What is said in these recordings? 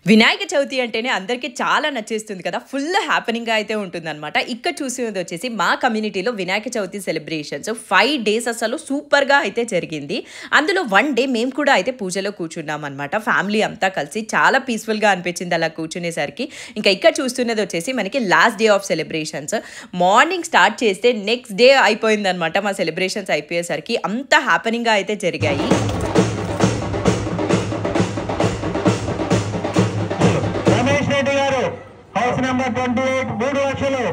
వినాయక చవితి అంటేనే అందరికీ చాలా నచ్చేస్తుంది కదా! ఫుల్ హ్యాపెనింగ్‌గా అయితే ఉంటుందనమాట. ఇక్కడ చూసేదొచ్చేసి మా కమ్యూనిటీలో వినాయక చవితి సెలబ్రేషన్స్ 5 డేస్ అసలు సూపర్‌గా అయితే జరిగింది. అందులో 1 డే మేము కూడా అయితే పూజలో కూర్చున్నామనమాట. ఫ్యామిలీ అంతా కలిసి చాలా పీస్‌ఫుల్‌గా అనిపించింది అలా కూర్చునేసరికి. ఇంకా ఇక్కడ చూస్తున్నదొచ్చేసి మనకి last day of celebrations. Morning start చేస్తే నెక్స్ట్ డే అయిపోయిందనమాట మా సెలబ్రేషన్స్ అయిపోయేసరికి. అంత హ్యాపెనింగ్‌గా అయితే జరిగాయి. హౌస్ నెంబర్ 28 3 లక్షలు.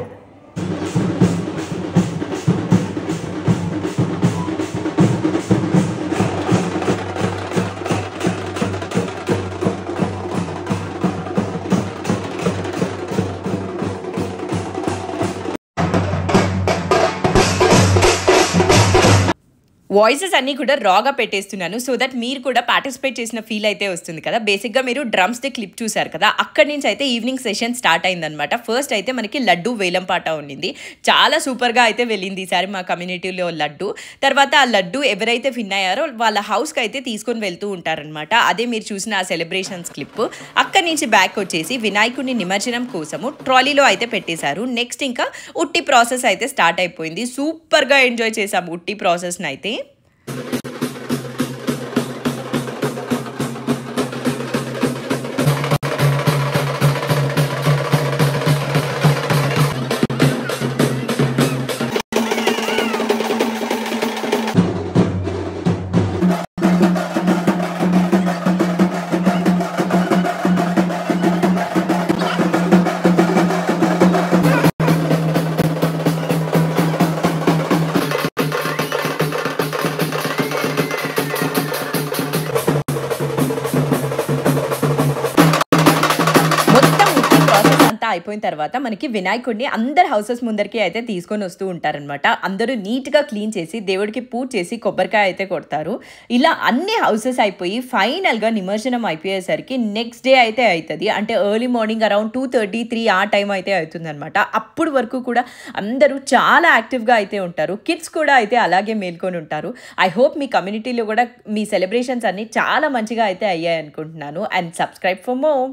వాయిసెస్ అన్నీ కూడా రాగా పెట్టేస్తున్నాను. సో దట్ మీరు కూడా పార్టిసిపేట్ చేసిన ఫీల్ అయితే వస్తుంది కదా! బేసిక్‌గా మీరు డ్రమ్స్‌ది క్లిప్ చూసారు కదా! అక్కడి నుంచి అయితే ఈవినింగ్ సెషన్ స్టార్ట్ అయిందనమాట. ఫస్ట్ అయితే మనకి లడ్డు వేలం పాట ఉండింది. చాలా సూపర్‌గా అయితే వెళ్ళింది ఈసారి మా కమ్యూనిటీలో లడ్డు. తర్వాత ఆ లడ్డు ఎవరైతే విన్ అయ్యారో వాళ్ళ హౌస్‌కి అయితే తీసుకొని వెళ్తూ ఉంటారనమాట. అదే మీరు చూసిన ఆ సెలబ్రేషన్స్ క్లిప్. అక్కడి నుంచి బ్యాక్ వచ్చేసి వినాయకుడిని నిమజ్జనం కోసము ట్రాలీలో అయితే పెట్టేశారు. నెక్స్ట్ ఇంకా ఉట్టి ప్రాసెస్ అయితే స్టార్ట్ అయిపోయింది. సూపర్‌గా ఎంజాయ్ చేసాము ఉట్టి ప్రాసెస్‌నైతే. అయిపోయిన తర్వాత మనకి వినాయకుడిని అందరు హౌసెస్ ముందరికి అయితే తీసుకొని వస్తూ ఉంటారనమాట. అందరూ నీట్‌గా క్లీన్ చేసి దేవుడికి పూజ చేసి కొబ్బరికాయ అయితే కొడతారు. ఇలా అన్ని హౌసెస్ అయిపోయి ఫైనల్‌గా నిమజ్జనం అయిపోయేసరికి నెక్స్ట్ డే అయితే అయితది. అంటే ఎర్లీ మార్నింగ్ అరౌండ్ 2:30, 3 ఆ టైం అయితే అవుతుందనమాట. అప్పుడు వరకు కూడా అందరూ చాలా యాక్టివ్‌గా అయితే ఉంటారు. కిడ్స్ కూడా అయితే అలాగే మేల్కొని ఉంటారు. ఐ హోప్ మీ కమ్యూనిటీలో కూడా మీ సెలబ్రేషన్స్ అన్నీ చాలా మంచిగా అయితే అయ్యాయి అనుకుంటున్నాను. And subscribe for more.